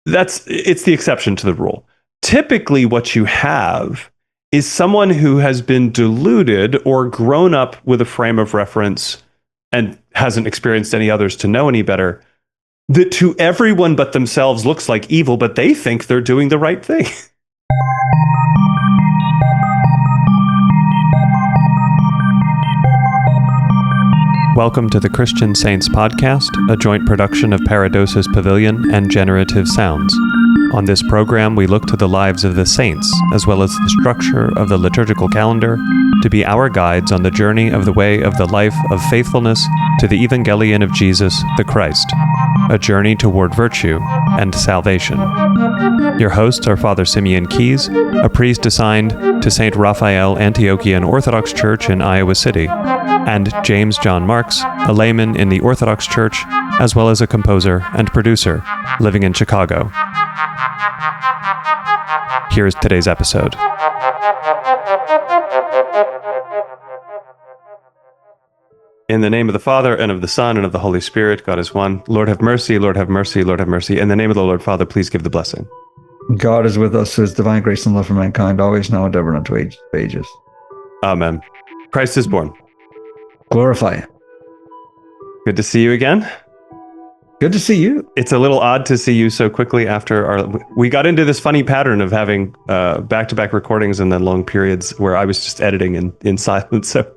It's the exception to the rule. Typically, what you have is someone who has been deluded or grown up with a frame of reference and hasn't experienced any others to know any better, that to everyone but themselves looks like evil, but they think they're doing the right thing. Welcome to the Christian Saints Podcast, a joint production of Paradosis Pavilion and Generative Sounds. On this program, we look to the lives of the saints, as well as the structure of the liturgical calendar, to be our guides on the journey of the way of the life of faithfulness to the evangelion of Jesus, the Christ, a journey toward virtue and salvation. Your hosts are Fr Symeon Keys, a priest assigned to St. Raphael Antiochian Orthodox Church in Iowa City, and James John Marks, a layman in the Orthodox Church, as well as a composer and producer living in Chicago. Here's today's episode. In the name of the Father, and of the Son, and of the Holy Spirit, God is one. Lord have mercy, Lord have mercy, Lord have mercy. In the name of the Lord, Father, please give the blessing. God is with us, His divine grace and love for mankind, always, now, and ever, and unto ages. Amen. Christ is born. Glorify Him. Good to see you again. Good to see you. It's a little odd to see you so quickly after we got into this funny pattern of having back-to-back recordings and then long periods where I was just editing in silence. So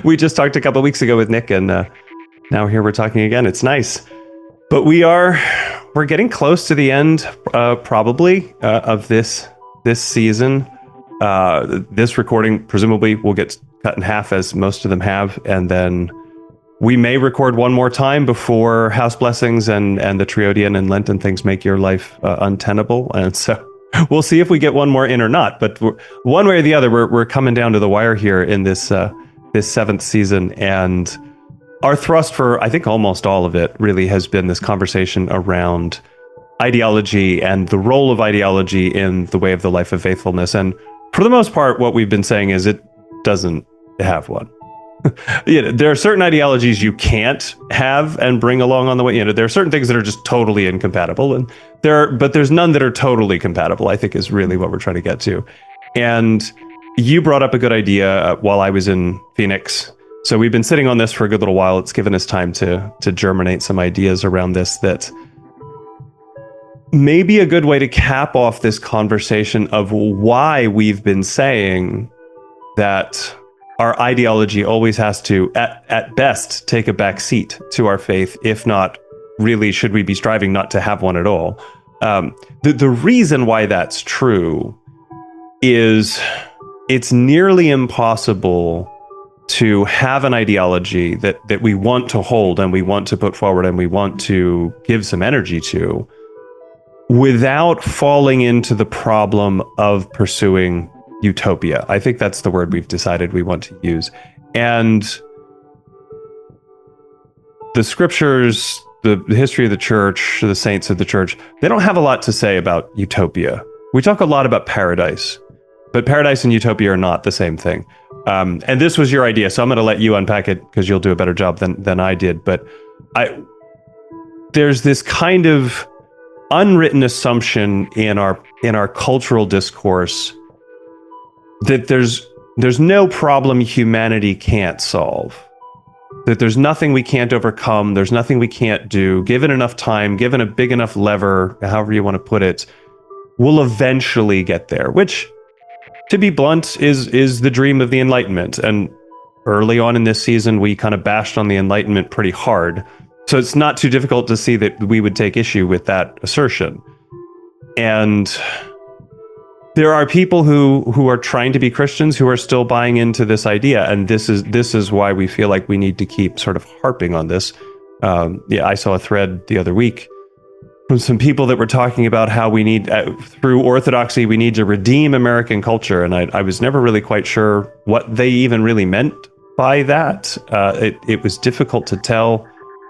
we just talked a couple of weeks ago with Nick, and now here we're talking again. It's nice. But we're getting close to the end, probably, of this season. This recording presumably will get cut in half, as most of them have, and then we may record one more time before House Blessings and the Triodian and Lenten things make your life untenable. And so we'll see if we get one more in or not. But one way or the other, we're coming down to the wire here in this seventh season. And our thrust for, I think, almost all of it really has been this conversation around ideology and the role of ideology in the way of the life of faithfulness. And for the most part, what we've been saying is it doesn't have one. There are certain ideologies you can't have and bring along on the way. There are certain things that are just totally incompatible, but there's none that are totally compatible, I think, is really what we're trying to get to. And you brought up a good idea while I was in Phoenix. So we've been sitting on this for a good little while. It's given us time to germinate some ideas around this that may be a good way to cap off this conversation of why we've been saying that our ideology always has to, at best, take a back seat to our faith. If not, really, should we be striving not to have one at all? The reason why that's true is it's nearly impossible to have an ideology that we want to hold and we want to put forward and we want to give some energy to without falling into the problem of pursuing utopia. I think that's the word we've decided we want to use. And the scriptures, the history of the church, the saints of the church, they don't have a lot to say about utopia. We talk a lot about paradise, but paradise and utopia are not the same thing. And this was your idea, so I'm going to let you unpack it because you'll do a better job than I did. But there's this kind of unwritten assumption in our cultural discourse that there's no problem humanity can't solve, that there's nothing we can't overcome, there's nothing we can't do. Given enough time, given a big enough lever, however you want to put it, we'll eventually get there, which, to be blunt, is the dream of the Enlightenment. And early on in this season, we kind of bashed on the Enlightenment pretty hard. So it's not too difficult to see that we would take issue with that assertion. And there are people who are trying to be Christians who are still buying into this idea, and this is why we feel like we need to keep sort of harping on this. I saw a thread the other week from some people that were talking about how we need, through orthodoxy, we need to redeem American culture, and I was never really quite sure what they even really meant by that. It was difficult to tell.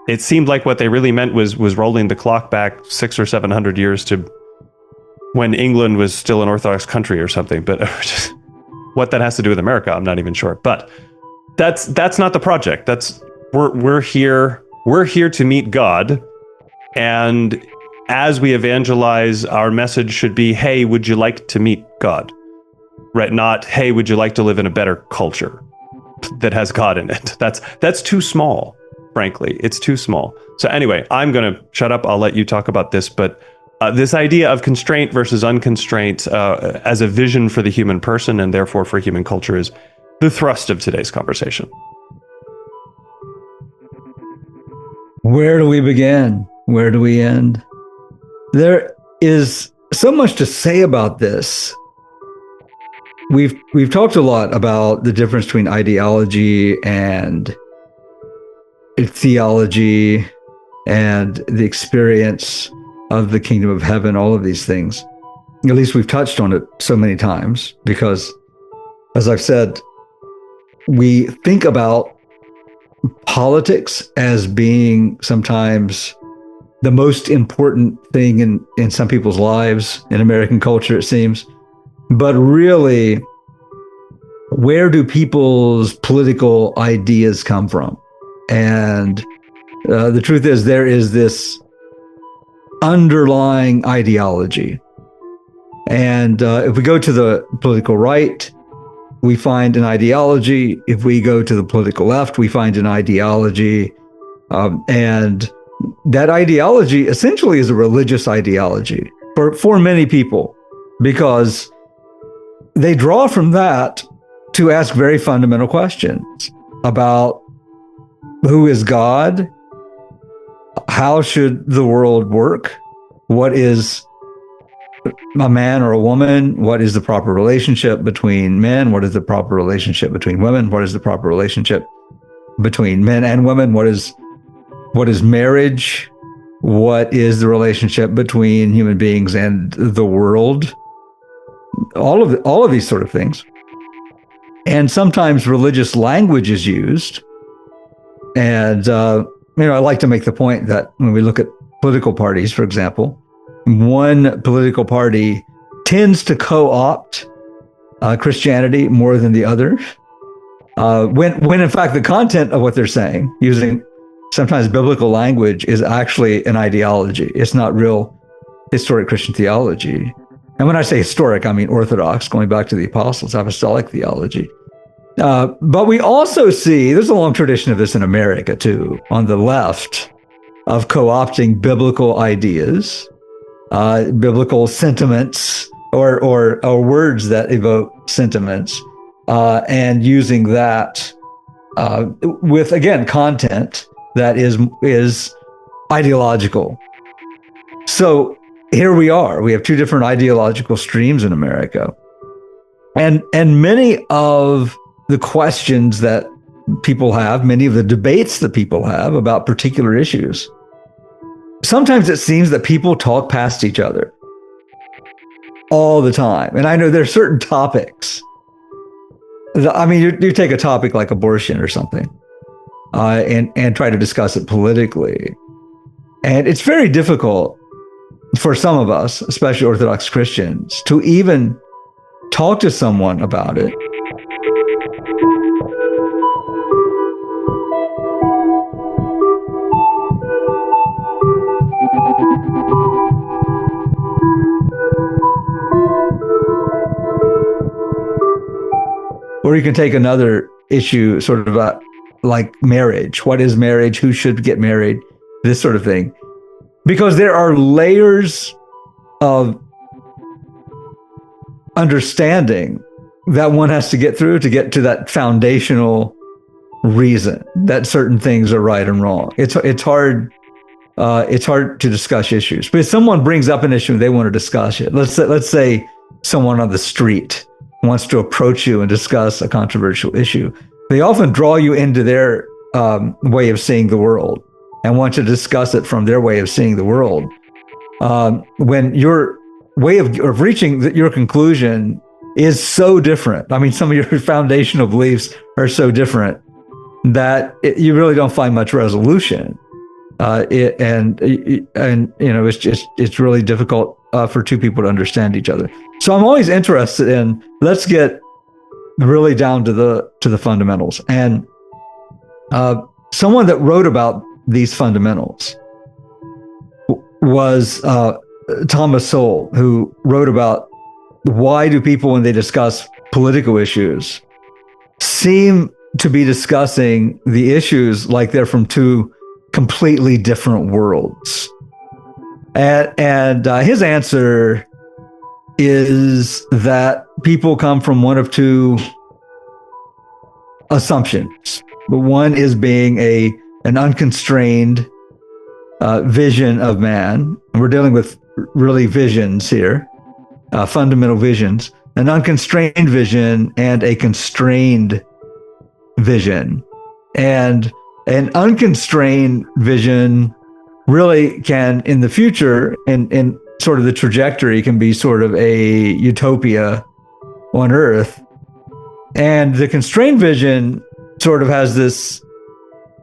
It seemed like what they really meant was rolling the clock back 600 or 700 years to when England was still an Orthodox country or something. But what that has to do with America, I'm not even sure. But that's not the project. We're here to meet God, and as we evangelize, our message should be, hey, would you like to meet God? Right? Not, hey, would you like to live in a better culture that has God in it? That's too small, frankly. It's too small. So anyway, I'm going to shut up. I'll let you talk about this. But this idea of constraint versus unconstraint as a vision for the human person and therefore for human culture is the thrust of today's conversation. Where do we begin? Where do we end? There is so much to say about this. We've talked a lot about the difference between ideology and theology and the experience of the kingdom of heaven, all of these things. At least we've touched on it so many times because, as I've said, we think about politics as being sometimes the most important thing in some people's lives, in American culture, it seems. But really, where do people's political ideas come from? And the truth is, there is this underlying ideology. And if we go to the political right, we find an ideology. If we go to the political left, we find an ideology. And that ideology essentially is a religious ideology for many people, because they draw from that to ask very fundamental questions about who is God, how should the world work, what is a man or a woman, what is the proper relationship between men, what is the proper relationship between women, what is the proper relationship between men and women, what is marriage, what is the relationship between human beings and the world, all of these sort of things. And sometimes religious language is used. And I like to make the point that when we look at political parties, for example, one political party tends to co-opt Christianity more than the other, when in fact the content of what they're saying, using sometimes biblical language, is actually an ideology. It's not real historic Christian theology. And when I say historic, I mean Orthodox, going back to the apostles, apostolic theology. But we also see, there's a long tradition of this in America too, on the left, of co-opting biblical ideas, biblical sentiments, or words that evoke sentiments, and using that with, again, content that is ideological. So here we are. We have two different ideological streams in America. And many of the questions that people have, many of the debates that people have about particular issues, sometimes it seems that people talk past each other all the time. And I know there are certain topics. I mean, you take a topic like abortion or something, and try to discuss it politically. And it's very difficult for some of us, especially Orthodox Christians, to even talk to someone about it. Or you can take another issue, sort of about like marriage. What is marriage? Who should get married? This sort of thing. Because there are layers of understanding that one has to get through to get to that foundational reason that certain things are right and wrong. It's hard to discuss issues. But if someone brings up an issue and they want to discuss it, let's say someone on the street wants to approach you and discuss a controversial issue, they often draw you into their way of seeing the world and want to discuss it from their way of seeing the world. When your way of reaching your conclusion is so different, I mean, some of your foundational beliefs are so different that you really don't find much resolution. It's really difficult for two people to understand each other. So I'm always interested in, let's get really down to the fundamentals. And someone that wrote about these fundamentals was Thomas Sowell, who wrote about why do people, when they discuss political issues, seem to be discussing the issues like they're from two completely different worlds. And his answer is that people come from one of two assumptions. One is being an unconstrained vision of man. And we're dealing with really visions here, fundamental visions, an unconstrained vision and a constrained vision. And an unconstrained vision really can, in the future, in sort of the trajectory, can be sort of a utopia on Earth. And the constrained vision sort of has this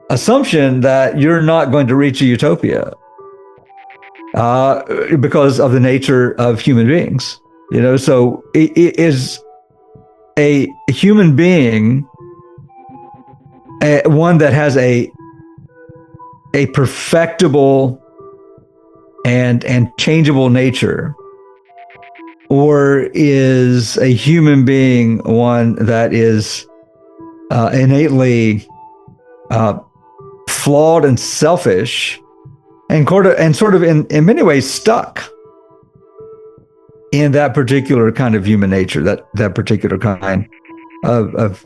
assumption that you're not going to reach a utopia because of the nature of human beings. So it is a human being, one that has a perfectible and changeable nature, or is a human being one that is innately flawed and selfish, and sort of in many ways stuck in that particular kind of human nature, that particular kind of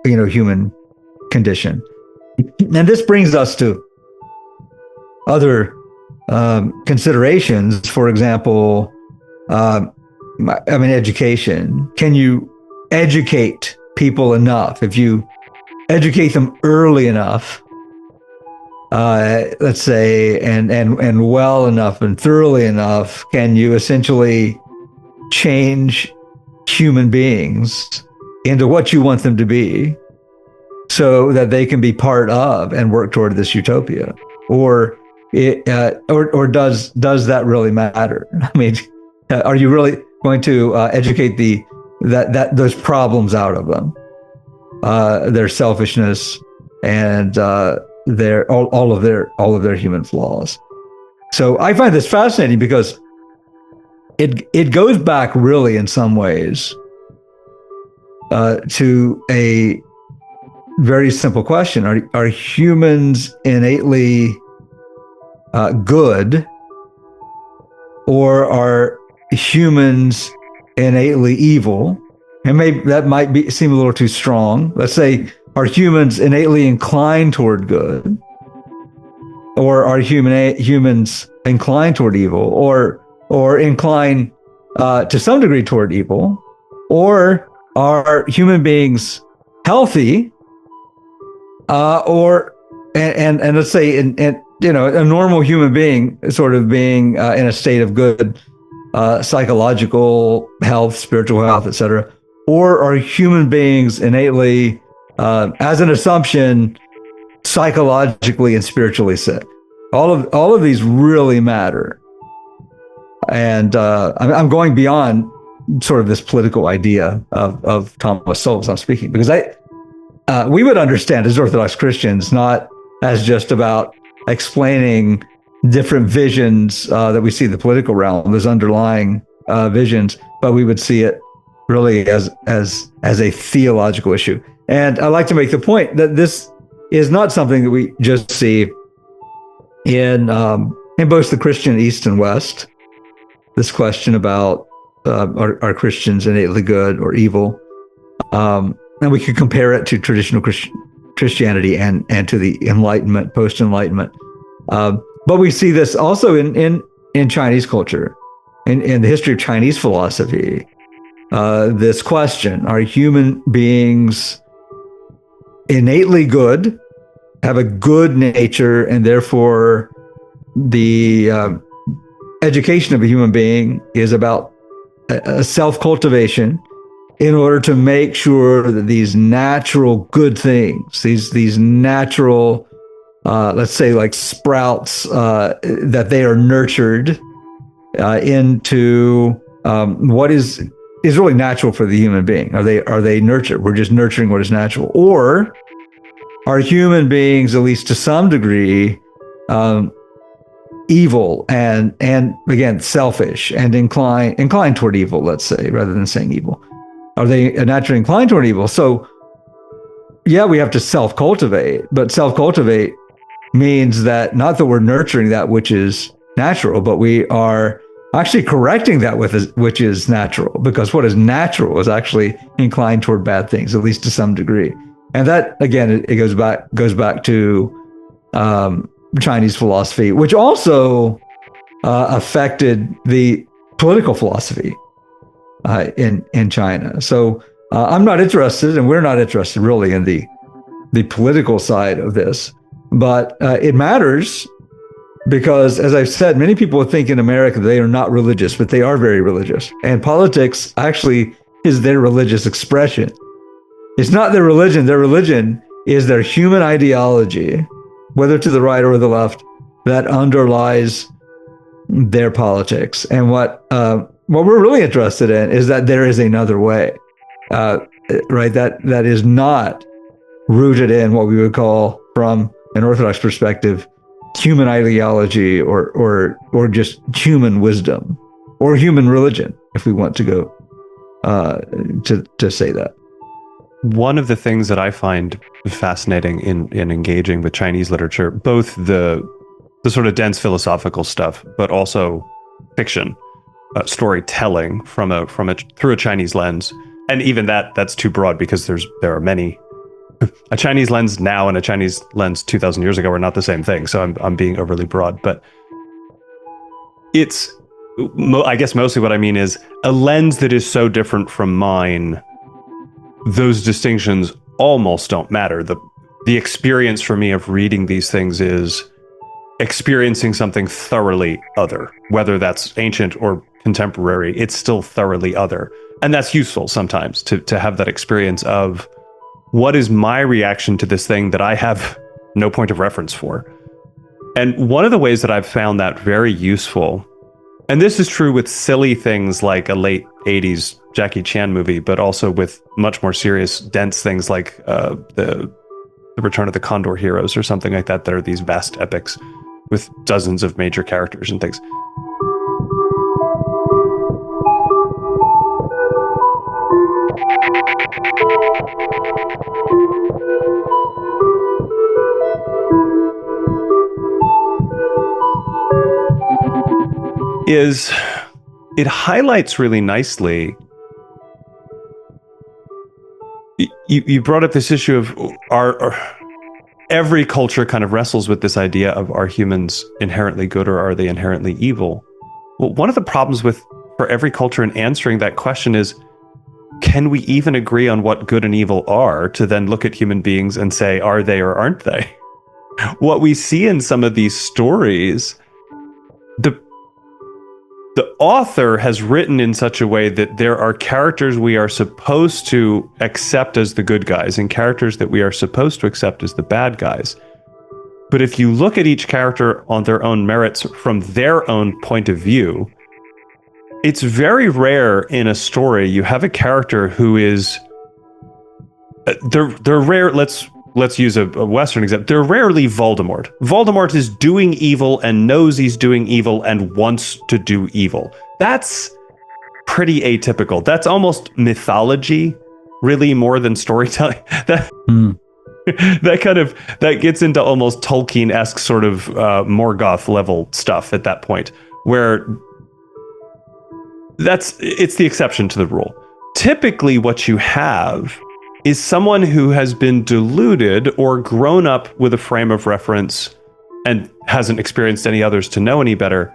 human condition. And this brings us to other considerations. For example, education. Can you educate people enough? If you educate them early enough, let's say, and well enough and thoroughly enough, can you essentially change human beings into what you want them to be, so that they can be part of and work toward this utopia? Or does that really matter? I mean, are you really going to educate those problems out of them, their selfishness and all of their human flaws? So I find this fascinating because it goes back really in some ways to a very simple question. Are humans innately good, or are humans innately evil? And maybe that might seem a little too strong. Let's say, are humans innately inclined toward good, or are humans inclined toward evil, or inclined to some degree toward evil? Or are human beings healthy, and let's say a normal human being sort of being in a state of good psychological health, spiritual health, etc.? Or are human beings innately, as an assumption, psychologically and spiritually sick? All of these really matter. And I'm going beyond sort of this political idea of Thomas Sowell as I'm speaking, because we would understand as Orthodox Christians not as just about explaining different visions that we see in the political realm, those underlying visions, but we would see it really as a theological issue. And I like to make the point that this is not something that we just see in both the Christian East and West. This question about are Christians innately good or evil? And we could compare it to traditional Christianity and to the Enlightenment, post-Enlightenment. But we see this also in Chinese culture, in the history of Chinese philosophy. This question: are human beings innately good, have a good nature, and therefore the education of a human being is about a self-cultivation in order to make sure that these natural good things, these natural, let's say like sprouts, that they are nurtured into what is really natural for the human being? Are they nurtured? We're just nurturing what is natural. Or are human beings, at least to some degree, evil and again selfish and inclined toward evil, let's say, rather than saying evil? Are they naturally inclined toward evil? So yeah, we have to self-cultivate, but self-cultivate means that not that we're nurturing that which is natural, but we are actually correcting that which is natural, because what is natural is actually inclined toward bad things, at least to some degree. And that, again, it goes back to Chinese philosophy, which also affected the political philosophy in China. So I'm not interested, and we're not interested really in the political side of this, but it matters because, as I've said, many people think in America they are not religious, but they are very religious. And politics actually is their religious expression. It's not their religion. Their religion is their human ideology, whether to the right or the left, that underlies their politics. And what we're really interested in is that there is another way, right? That is not rooted in what we would call, from an Orthodox perspective, human ideology or just human wisdom or human religion, if we want to go to say that. One of the things that I find fascinating in engaging with Chinese literature, both the sort of dense philosophical stuff, but also fiction, storytelling through a Chinese lens, and even that's too broad because there are many. A Chinese lens now and a Chinese lens 2,000 years ago are not the same thing. So I'm being overly broad, but it's, I guess mostly what I mean is a lens that is so different from mine. Those distinctions almost don't matter. The experience for me of reading these things is experiencing something thoroughly other, whether that's ancient or contemporary. It's still thoroughly other, and that's useful sometimes to have that experience of, what is my reaction to this thing that I have no point of reference for? And one of the ways that I've found that very useful, and this is true with silly things like a late 80s Jackie Chan movie, but also with much more serious, dense things like the Return of the Condor Heroes or something like that are these vast epics with dozens of major characters and things. Is it highlights really nicely. You brought up this issue of every culture kind of wrestles with this idea of, are humans inherently good or are they inherently evil? Well, one of the problems for every culture in answering that question is, can we even agree on what good and evil are, to then look at human beings and say, are they or aren't they? What we see in some of these stories, the author has written in such a way that there are characters we are supposed to accept as the good guys and characters that we are supposed to accept as the bad guys. But if you look at each character on their own merits from their own point of view, it's very rare in a story you have a character who is they're rare. Let's use a Western example. They're rarely Voldemort. Voldemort is doing evil and knows he's doing evil and wants to do evil. That's pretty atypical. That's almost mythology, really, more than storytelling. That gets into almost Tolkien-esque sort of Morgoth level stuff at that point, where it's the exception to the rule. Typically, what you have is someone who has been deluded or grown up with a frame of reference and hasn't experienced any others to know any better,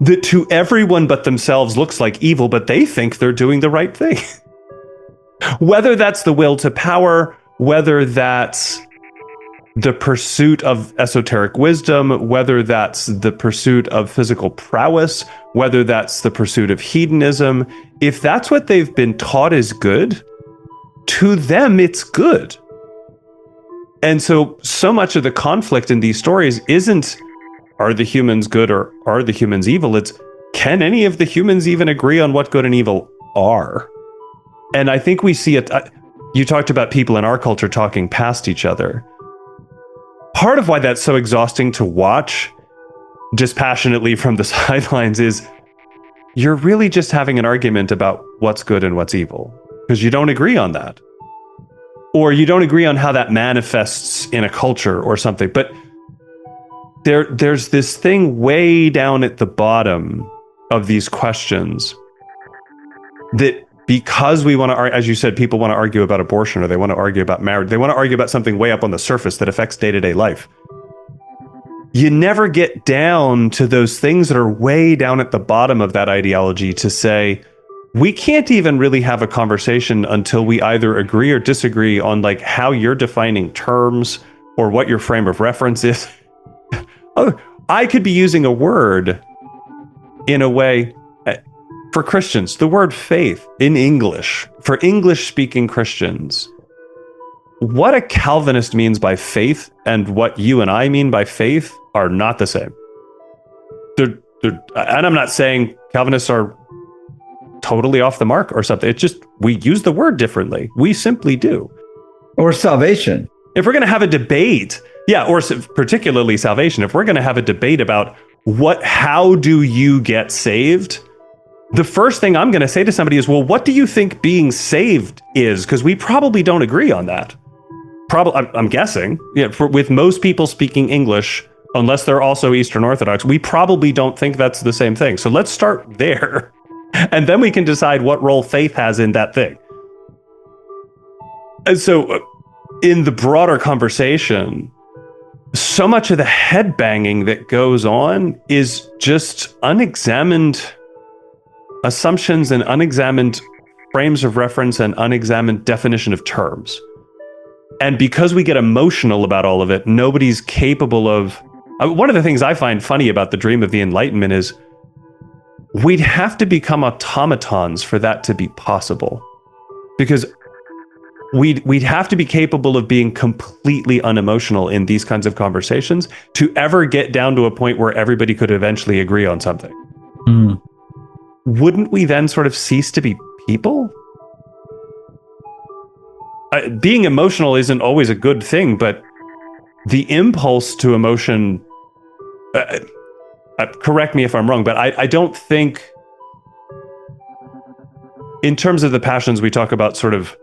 that to everyone but themselves looks like evil, but they think they're doing the right thing. Whether that's the will to power, whether that's the pursuit of esoteric wisdom, whether that's the pursuit of physical prowess, whether that's the pursuit of hedonism, if that's what they've been taught is good, to them, it's good. And so much of the conflict in these stories isn't, are the humans good or are the humans evil? It's, can any of the humans even agree on what good and evil are? And I think we see it. You talked about people in our culture talking past each other. Part of why that's so exhausting to watch dispassionately from the sidelines is you're really just having an argument about what's good and what's evil, because you don't agree on that. Or you don't agree on how that manifests in a culture or something. But there's this thing way down at the bottom of these questions that, because we want to, as you said, people want to argue about abortion, or they want to argue about marriage, they want to argue about something way up on the surface that affects day-to-day life. You never get down to those things that are way down at the bottom of that ideology to say, we can't even really have a conversation until we either agree or disagree on like how you're defining terms or what your frame of reference is. Oh, I could be using a word in a way. For Christians, the word faith in English, for English-speaking Christians, what a Calvinist means by faith and what you and I mean by faith are not the same. And I'm not saying Calvinists are totally off the mark or something. It's just we use the word differently. We simply do. Or salvation. If we're going to have a debate, or particularly salvation, if we're going to have a debate about how do you get saved, the first thing I'm going to say to somebody is, well, what do you think being saved is? Because we probably don't agree on that. I'm guessing, with most people speaking English, unless they're also Eastern Orthodox, we probably don't think that's the same thing. So let's start there. And then we can decide what role faith has in that thing. And so in the broader conversation, so much of the headbanging that goes on is just unexamined assumptions and unexamined frames of reference and unexamined definition of terms. And because we get emotional about all of it, nobody's capable of... One of the things I find funny about the dream of the Enlightenment is we'd have to become automatons for that to be possible. Because we'd have to be capable of being completely unemotional in these kinds of conversations to ever get down to a point where everybody could eventually agree on something. Mm. Wouldn't we then sort of cease to be people? Being emotional isn't always a good thing, but the impulse to emotion, correct me if I'm wrong, but I don't think, in terms of the passions, we talk about sort of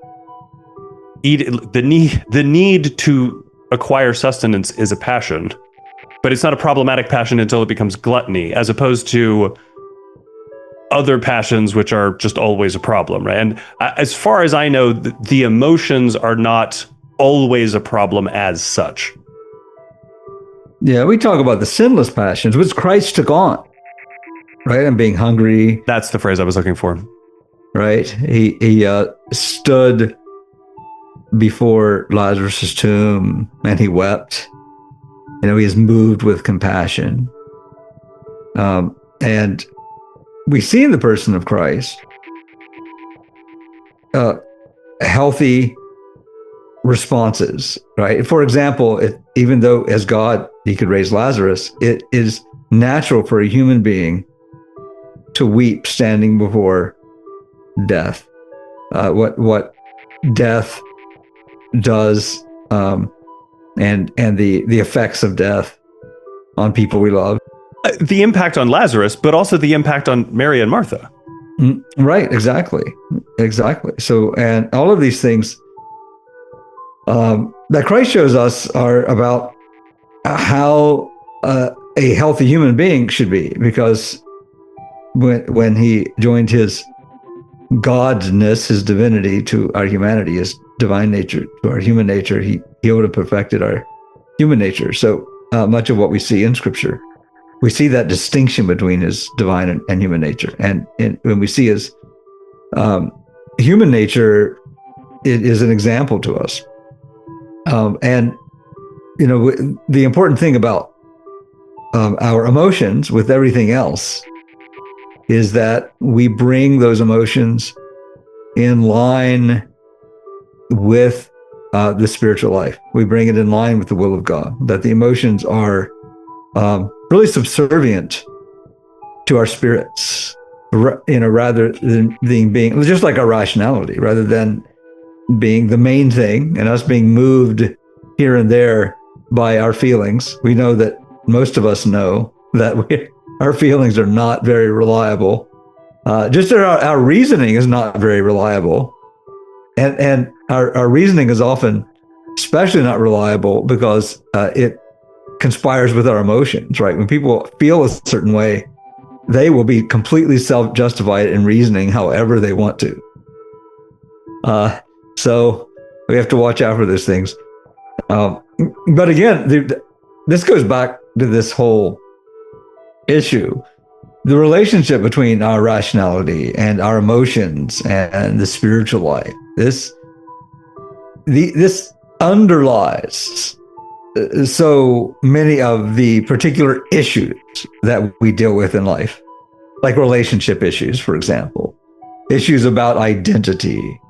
the need to acquire sustenance is a passion, but it's not a problematic passion until it becomes gluttony, as opposed to other passions, which are just always a problem, right? And as far as I know, the emotions are not always a problem as such. Yeah, we talk about the sinless passions, which Christ took on, right? And being hungry. That's the phrase I was looking for. Right? He stood before Lazarus' tomb and he wept. He is moved with compassion. And we see in the person of Christ healthy responses, right? For example, even though as God, he could raise Lazarus, it is natural for a human being to weep standing before death. What death does, and the effects of death on people we love. The impact on Lazarus, but also the impact on Mary and Martha. Right, exactly. So, and all of these things that Christ shows us are about how a healthy human being should be, because when he joined his godness, his divinity, to our humanity, his divine nature to our human nature, he would have perfected our human nature. So much of what we see in Scripture, we see that distinction between his divine and human nature. And when we see his human nature, it is an example to us. And the important thing about our emotions with everything else is that we bring those emotions in line with the spiritual life. We bring it in line with the will of God, that the emotions are really subservient to our spirits, rather than being just like our rationality, rather than being the main thing and us being moved here and there by our feelings. We know that most of us know that our feelings are not very reliable. Just our reasoning is not very reliable. And our reasoning is often especially not reliable because it conspires with our emotions, right? When people feel a certain way, they will be completely self-justified in reasoning however they want to. So we have to watch out for those things. But again, this goes back to this whole issue. The relationship between our rationality and our emotions and the spiritual life. This underlies so many of the particular issues that we deal with in life, like relationship issues, for example, issues about identity.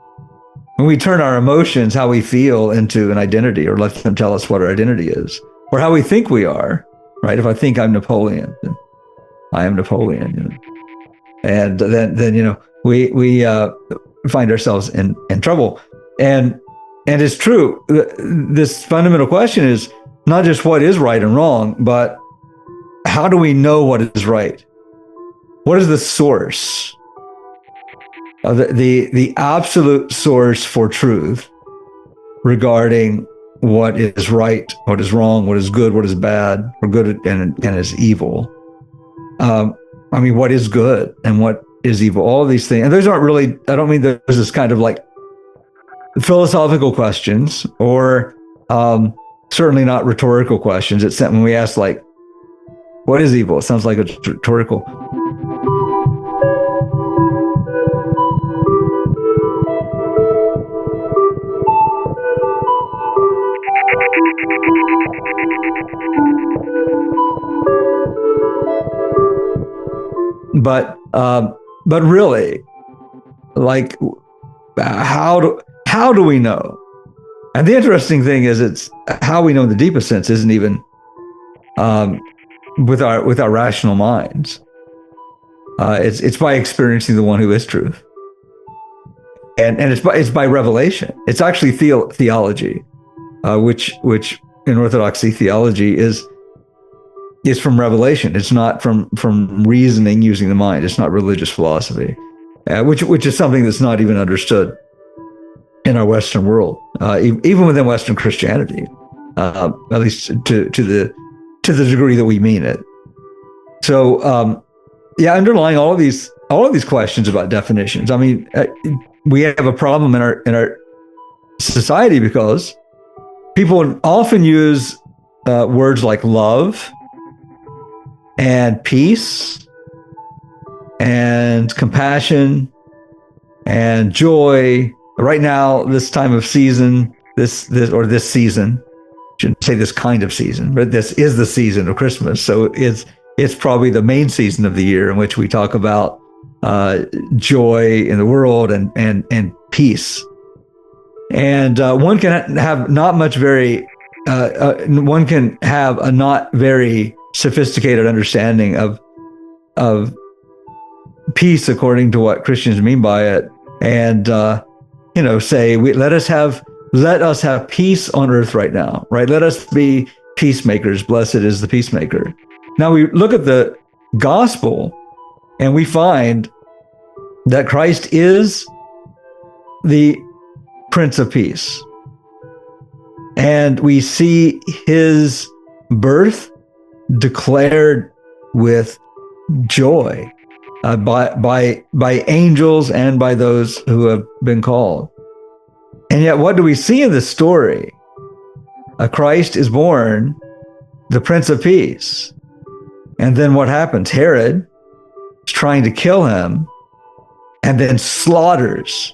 When we turn our emotions, how we feel, into an identity, or let them tell us what our identity is, or how we think we are, right? If I think I'm Napoleon, then I am Napoleon, you know? And then we find ourselves in trouble. And it's true. This fundamental question is not just what is right and wrong, but how do we know what is right? What is the source? The absolute source for truth regarding what is right, what is wrong, what is good, what is bad, or good and is evil. What is good and what is evil? All of these things, and those aren't really. I don't mean there's this kind of like philosophical questions, or certainly not rhetorical questions. It's when we ask like, "What is evil?" It sounds like it's rhetorical. But really, like, how do we know? And the interesting thing is, it's how we know in the deepest sense isn't even with our rational minds. It's by experiencing the one who is truth, and it's by revelation. It's actually theology, which in Orthodoxy theology is from revelation. It's not from reasoning using the mind. It's not religious philosophy, which is something that's not even understood in our Western world, even within Western Christianity, at least to the degree that we mean it. So, underlying all of these questions about definitions. I mean, we have a problem in our society because people often use words like love and peace and compassion and joy. Right now, this time of season, this season, shouldn't say this kind of season, but this is the season of Christmas. So it's probably the main season of the year in which we talk about joy in the world and peace. And one can have one can have a not very sophisticated understanding of peace according to what Christians mean by it, and say let us have peace on earth right now, right? Let us be peacemakers. Blessed is the peacemaker. Now we look at the gospel and we find that Christ is the Prince of Peace, and we see his birth declared with joy by angels and by those who have been called. And yet, what do we see in this story? Christ is born, the Prince of Peace. And then what happens? Herod is trying to kill him and then slaughters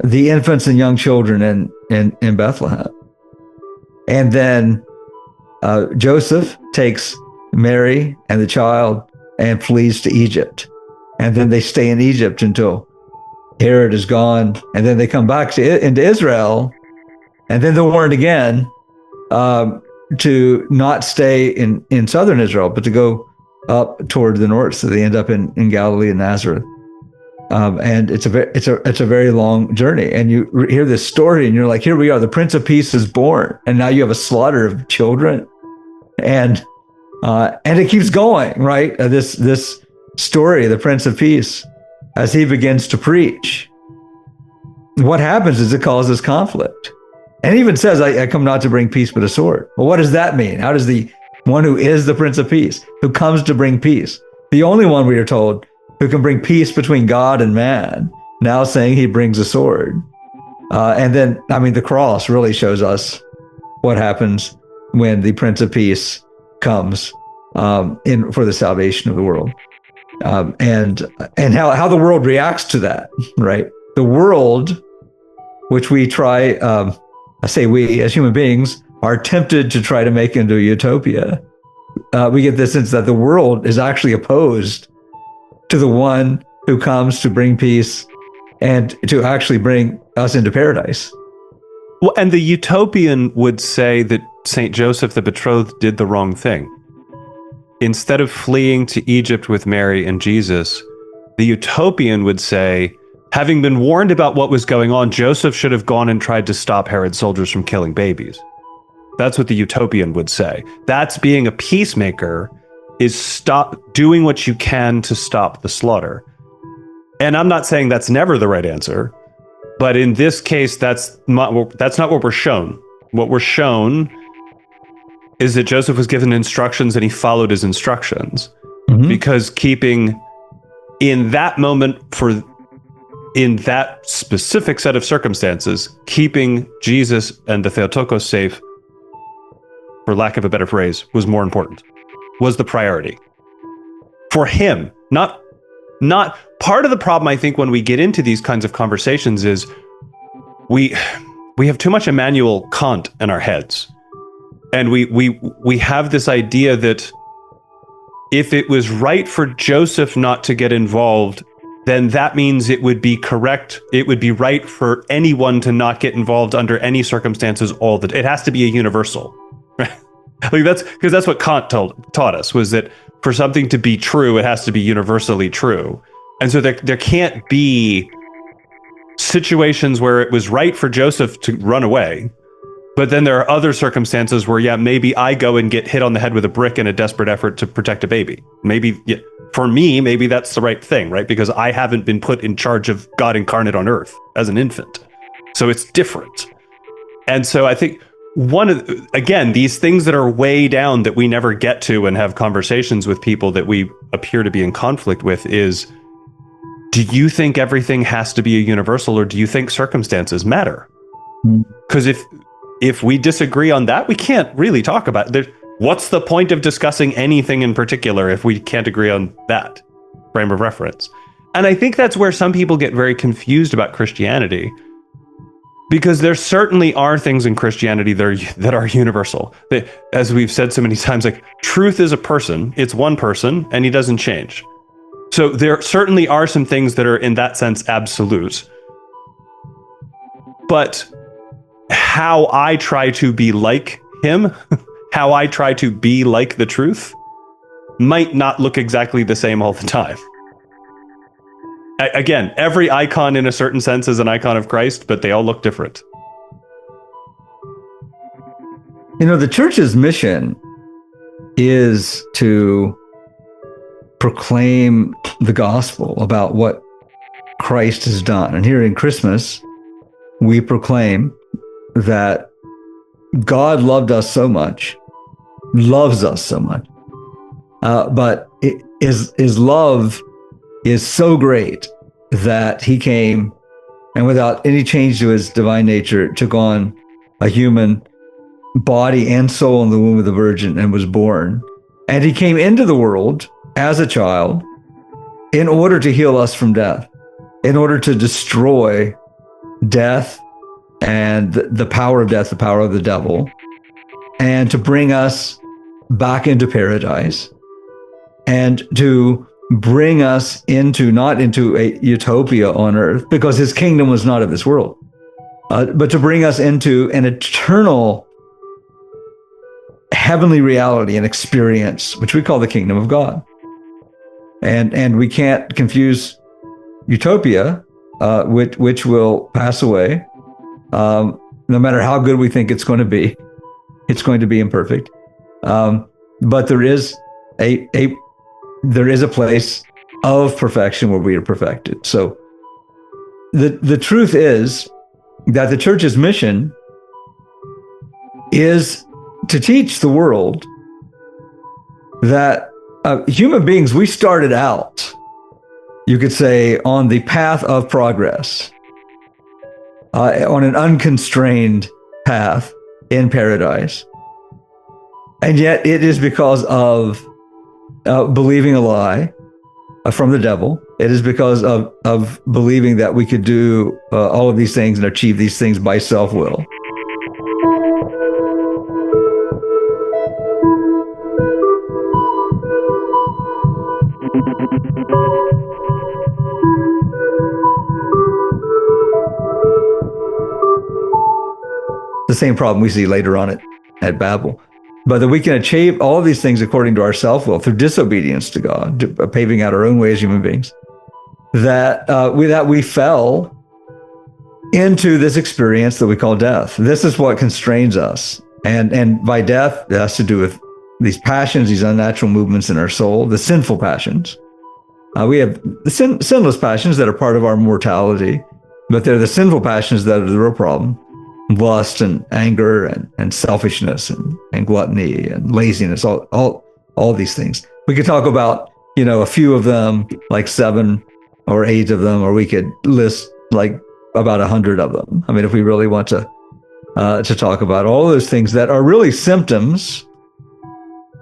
the infants and young children in Bethlehem. And then Joseph takes Mary and the child and flees to Egypt. And then they stay in Egypt until Herod is gone. And then they come back into Israel. And then they're warned again to not stay in southern Israel, but to go up toward the north. So they end up in Galilee and Nazareth. And it's a very long journey. And you hear this story and you're like, here we are, the Prince of Peace is born. And now you have a slaughter of children. And And it keeps going, right? This story, the Prince of Peace, as he begins to preach, what happens is it causes conflict. And he even says, I come not to bring peace, but a sword. Well, what does that mean? How does the one who is the Prince of Peace, who comes to bring peace, the only one we are told who can bring peace between God and man, now saying he brings a sword? And then, the cross really shows us what happens when the Prince of Peace comes in for the salvation of the world, and how the world reacts to that. Right, the world, which we try, I say we as human beings are tempted to try to make into a utopia. We get this sense that the world is actually opposed to the one who comes to bring peace and to actually bring us into paradise. Well, and the utopian would say that Saint Joseph the betrothed did the wrong thing. Instead of fleeing to Egypt with Mary and Jesus, the utopian would say, having been warned about what was going on, Joseph should have gone and tried to stop Herod's soldiers from killing babies. That's what the utopian would say. That's being a peacemaker, is stop doing what you can to stop the slaughter. And I'm not saying that's never the right answer, but in this case, that's not what we're shown. What we're shown is that Joseph was given instructions and he followed his instructions, because keeping in that moment, in that specific set of circumstances, keeping Jesus and the Theotokos safe, for lack of a better phrase, was more important, was the priority for him. Not part of the problem, I think, when we get into these kinds of conversations is we have too much Emmanuel Kant in our heads. And we have this idea that if it was right for Joseph not to get involved, then that means it would be correct. It would be right for anyone to not get involved under any circumstances. It has to be a universal, right? Like that's what Kant taught us, was that for something to be true, it has to be universally true. And so there can't be situations where it was right for Joseph to run away, but then there are other circumstances where, maybe I go and get hit on the head with a brick in a desperate effort to protect a baby. Maybe, for me, maybe that's the right thing, right? Because I haven't been put in charge of God incarnate on earth as an infant. So it's different. And so I think these things that are way down that we never get to and have conversations with people that we appear to be in conflict with is, do you think everything has to be a universal, or do you think circumstances matter? Because if we disagree on that, we can't really talk about it. What's the point of discussing anything in particular if we can't agree on that frame of reference? And I think that's where some people get very confused about Christianity, because there certainly are things in Christianity that are universal. That, as we've said so many times, like, truth is a person. It's one person, and he doesn't change. So there certainly are some things that are, in that sense, absolute. But how I try to be like him, how I try to be like the truth, might not look exactly the same all the time. Again, every icon in a certain sense is an icon of Christ, but they all look different. The church's mission is to proclaim the gospel about what Christ has done. And here in Christmas, we proclaim that God loved us so much, loves us so much, but his love is so great that he came and, without any change to his divine nature, took on a human body and soul in the womb of the Virgin and was born. And he came into the world as a child in order to heal us from death, in order to destroy death and the power of death, the power of the devil, and to bring us back into paradise, and to bring us not into a utopia on earth, because his kingdom was not of this world, but to bring us into an eternal heavenly reality and experience, which we call the kingdom of God. And we can't confuse utopia, which will pass away. No matter how good we think it's going to be imperfect. but there is a place of perfection where we are perfected. So the truth is that the church's mission is to teach the world that human beings, we started out, you could say, on the path of progress, on an unconstrained path in paradise. And yet it is because of believing a lie from the devil. It is because of believing that we could do all of these things and achieve these things by self-will. The same problem we see later on at Babel. But that we can achieve all of these things according to our self-will through disobedience to God, paving out our own way as human beings. That we fell into this experience that we call death. This is what constrains us. And by death, it has to do with these passions, these unnatural movements in our soul, the sinful passions. We have the sinless passions that are part of our mortality, but they're the sinful passions that are the real problem. Lust and anger and selfishness and gluttony and laziness, all these things. We could talk about, a few of them, like 7 or 8 of them, or we could list like about 100 of them. I mean, if we really want to talk about all those things that are really symptoms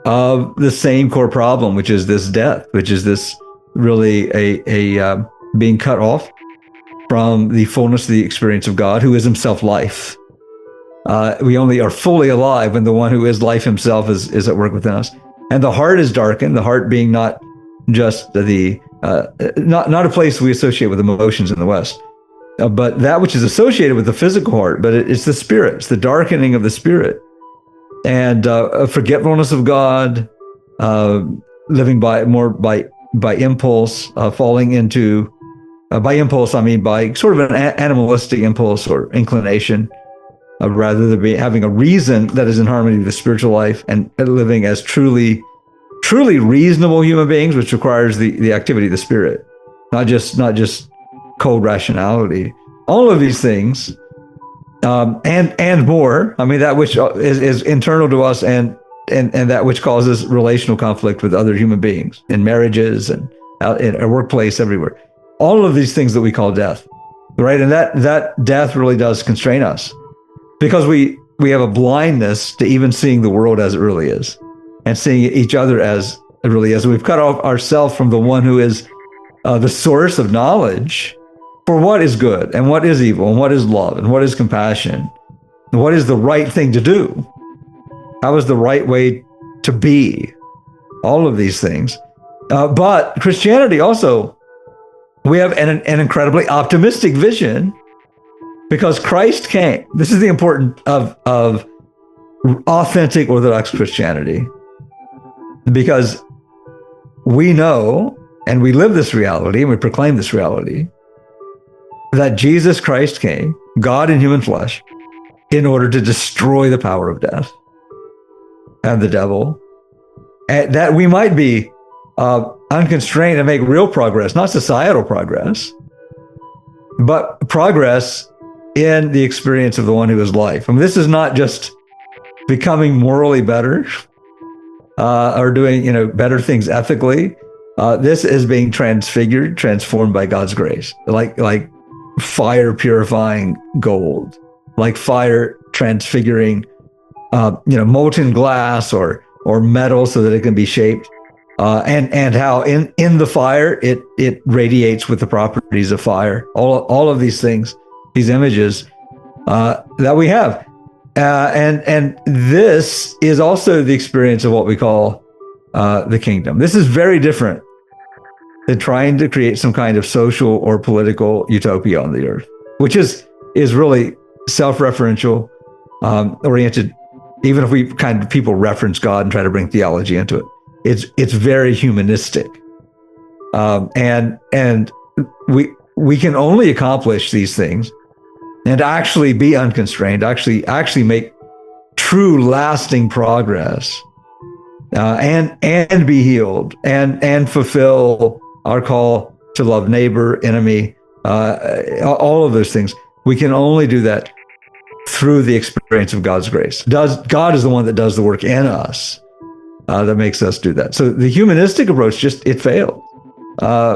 of the same core problem, which is this death, which is this really a being cut off from the fullness of the experience of God, who is himself life. We only are fully alive when the one who is life himself is at work within us. And the heart is darkened, the heart being not just not a place we associate with emotions in the West, but that which is associated with the physical heart, but it's the spirit, it's the darkening of the spirit. And a forgetfulness of God, living by impulse, falling into by impulse, I mean by sort of an animalistic impulse or inclination, rather than having a reason that is in harmony with the spiritual life and living as truly reasonable human beings, which requires the activity of the spirit, not just cold rationality. All of these things, and more. I mean, that which is internal to us and that which causes relational conflict with other human beings in marriages and out in our workplace, everywhere. All of these things that we call death, right? And that death really does constrain us because we have a blindness to even seeing the world as it really is and seeing each other as it really is. We've cut off ourselves from the one who is the source of knowledge for what is good and what is evil and what is love and what is compassion and what is the right thing to do. How is the right way to be? All of these things. But Christianity also, we have an incredibly optimistic vision because Christ came. This is the importance of authentic Orthodox Christianity, because we know and we live this reality and we proclaim this reality that Jesus Christ came, God in human flesh, in order to destroy the power of death and the devil, and that we might be unconstrained and make real progress, not societal progress, but progress in the experience of the one who is life. I mean, this is not just becoming morally better or doing, better things ethically. This is being transformed by God's grace, like fire purifying gold, like fire transfiguring, molten glass or metal so that it can be shaped. And how in the fire it radiates with the properties of fire. All of these things, these images that we have, and this is also the experience of what we call the kingdom. This is very different than trying to create some kind of social or political utopia on the earth, which is really self-referential, oriented. Even if people reference God and try to bring theology into it. It's very humanistic, and we can only accomplish these things and actually be unconstrained, actually make true lasting progress and be healed and fulfill our call to love neighbor, enemy, all of those things. We can only do that through the experience of God's grace. God is the one that does the work in us that makes us do that. So the humanistic approach it failed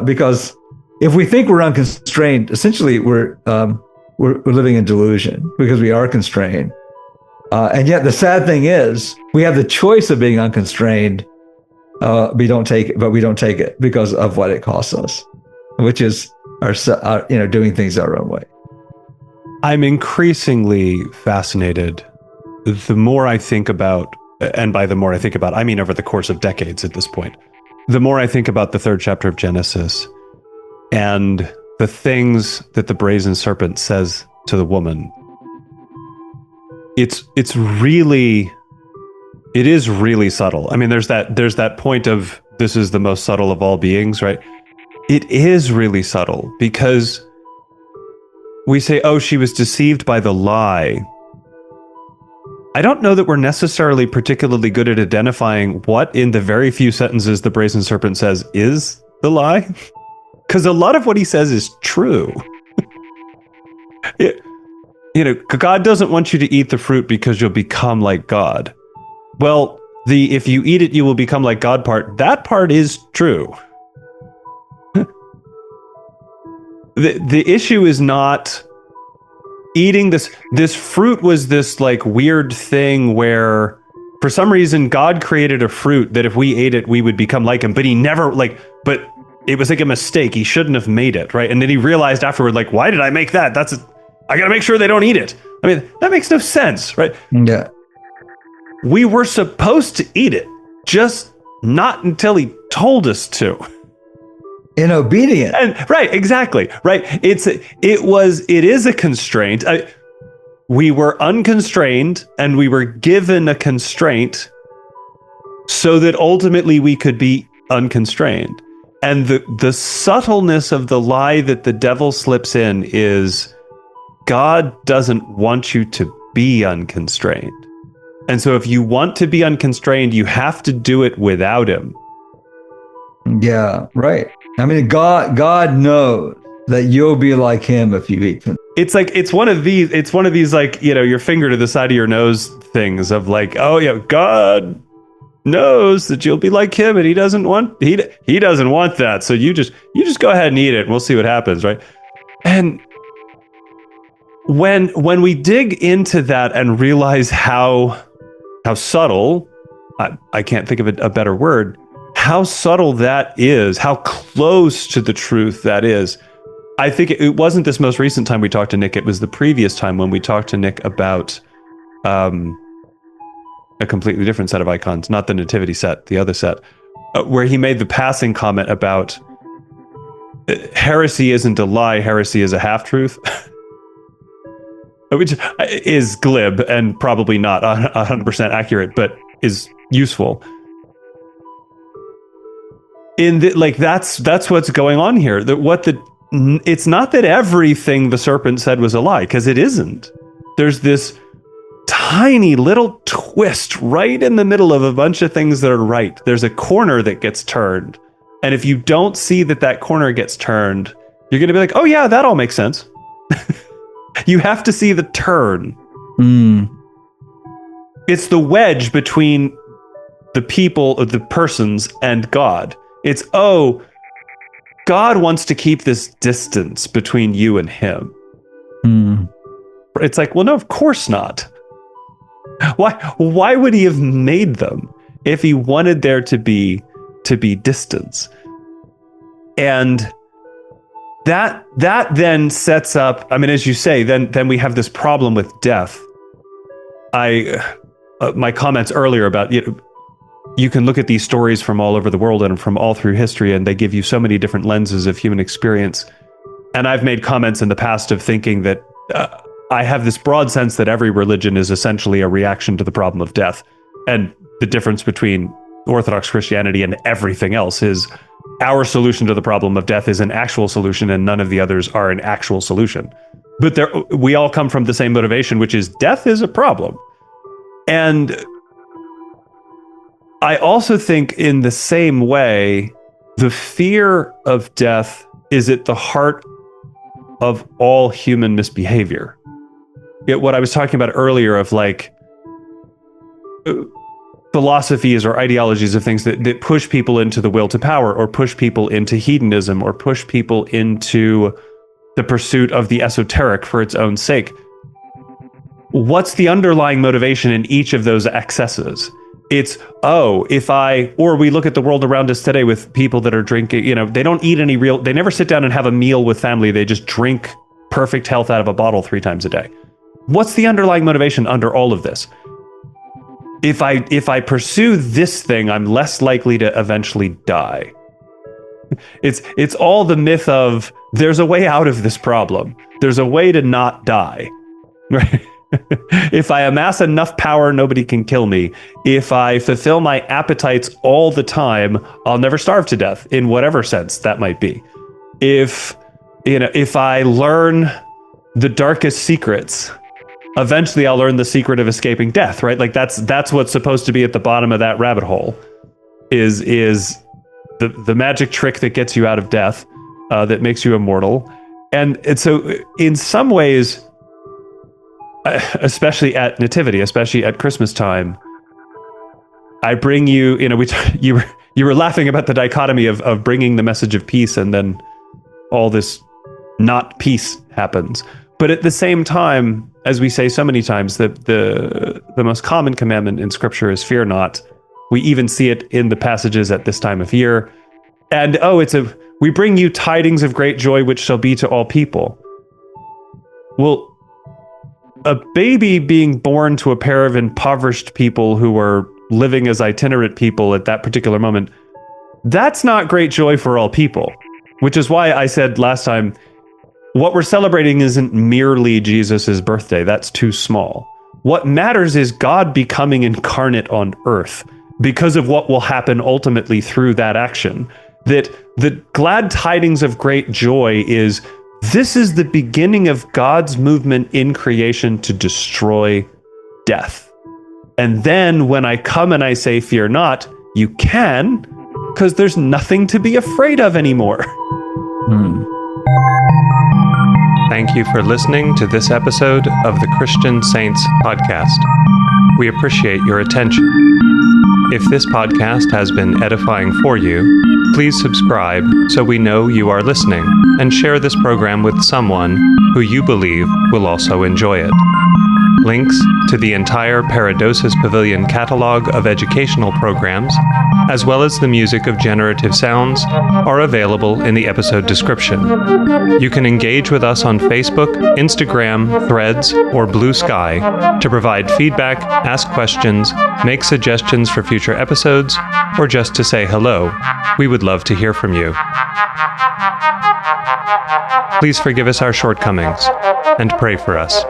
because if we think we're unconstrained, essentially we're living in delusion because we are constrained. And yet the sad thing is we have the choice of being unconstrained. We don't take it because of what it costs us, which is our doing things our own way. I'm increasingly fascinated the more I think about, and by the more I think about, I mean over the course of decades at this point, the more I think about the third chapter of Genesis and the things that the brazen serpent says to the woman. It is really subtle. I mean, there's that point of this is the most subtle of all beings, right? It is really subtle because we say, oh, she was deceived by the lie. I don't know that we're necessarily particularly good at identifying what in the very few sentences the brazen serpent says is the lie. Because a lot of what he says is true. God doesn't want you to eat the fruit because you'll become like God. Well, if you eat it, you will become like God that part is true. The issue is not eating this fruit. Was this like weird thing where for some reason God created a fruit that if we ate it, we would become like him, but he never but it was like a mistake. He shouldn't have made it, right? And then he realized afterward, like, why did I make that? I gotta make sure they don't eat it. I mean, that makes no sense, right? Yeah. We were supposed to eat it, just not until he told us to. In obedience. And right, exactly. Right. It is a constraint. We were unconstrained and we were given a constraint so that ultimately we could be unconstrained. And the subtleness of the lie that the devil slips in is God doesn't want you to be unconstrained. And so if you want to be unconstrained, you have to do it without him. Yeah, right. I mean, God knows that you'll be like him if you eat from. It's one of these like, your finger to the side of your nose things of like, oh yeah, God knows that you'll be like him and he doesn't want that. So you just go ahead and eat it and we'll see what happens, right? And when we dig into that and realize how subtle, I can't think of a better word, how subtle that is, how close to the truth that is. I think it wasn't this most recent time we talked to Nick, it was the previous time when we talked to Nick about a completely different set of icons, not the nativity set, the other set, where he made the passing comment about heresy isn't a lie, heresy is a half-truth. Which is glib and probably not 100% accurate, but is useful. That's what's going on here. It's not that everything the serpent said was a lie, because it isn't. There's this tiny little twist right in the middle of a bunch of things that are right. There's a corner that gets turned, and if you don't see that corner gets turned, you're going to be like, oh yeah, that all makes sense. You have to see the turn. It's the wedge between the people, the persons, and God. It's, oh, God wants to keep this distance between you and him. It's like, well, no, of course not. Why would he have made them if he wanted there to be distance? And that then sets up, I mean, as you say, then we have this problem with death. My comments earlier about, you can look at these stories from all over the world and from all through history, and they give you so many different lenses of human experience. And I've made comments in the past of thinking that I have this broad sense that every religion is essentially a reaction to the problem of death. And the difference between Orthodox Christianity and everything else is our solution to the problem of death is an actual solution, and none of the others are an actual solution. But we all come from the same motivation, which is death is a problem. And I also think in the same way, the fear of death is at the heart of all human misbehavior. What I was talking about earlier of like philosophies or ideologies of things that push people into the will to power, or push people into hedonism, or push people into the pursuit of the esoteric for its own sake. What's the underlying motivation in each of those excesses? It's, or we look at the world around us today with people that are drinking, they don't eat they never sit down and have a meal with family. They just drink perfect health out of a bottle 3 times a day. What's the underlying motivation under all of this? If I pursue this thing, I'm less likely to eventually die. It's all the myth of there's a way out of this problem. There's a way to not die. Right? If I amass enough power, nobody can kill me. If I fulfill my appetites all the time, I'll never starve to death, in whatever sense that might be. If I learn the darkest secrets, eventually I'll learn the secret of escaping death, right? Like that's what's supposed to be at the bottom of that rabbit hole, is the magic trick that gets you out of death, that makes you immortal. And so in some ways, especially at Nativity, especially at Christmas time, I bring you, you were laughing about the dichotomy of bringing the message of peace, and then all this not peace happens. But at the same time, as we say so many times, that the most common commandment in Scripture is fear not. We even see it in the passages at this time of year. And we bring you tidings of great joy, which shall be to all people. Well, a baby being born to a pair of impoverished people who are living as itinerant people at that particular moment, that's not great joy for all people. Which is why I said last time, what we're celebrating isn't merely Jesus's birthday. That's too small. What matters is God becoming incarnate on earth, because of what will happen ultimately through that action. That the glad tidings of great joy is, this is the beginning of God's movement in creation to destroy death. And then when I come and I say, fear not, you can, because there's nothing to be afraid of anymore. Thank you for listening to this episode of the Christian Saints podcast. We appreciate your attention. If this podcast has been edifying for you, please subscribe so we know you are listening, and share this program with someone who you believe will also enjoy it. Links to the entire Paradosis Pavilion catalog of educational programs, as well as the music of generative sounds, are available in the episode description. You can engage with us on Facebook, Instagram, Threads, or Blue Sky to provide feedback, ask questions, make suggestions for future episodes, or just to say hello. We would love to hear from you. Please forgive us our shortcomings and pray for us.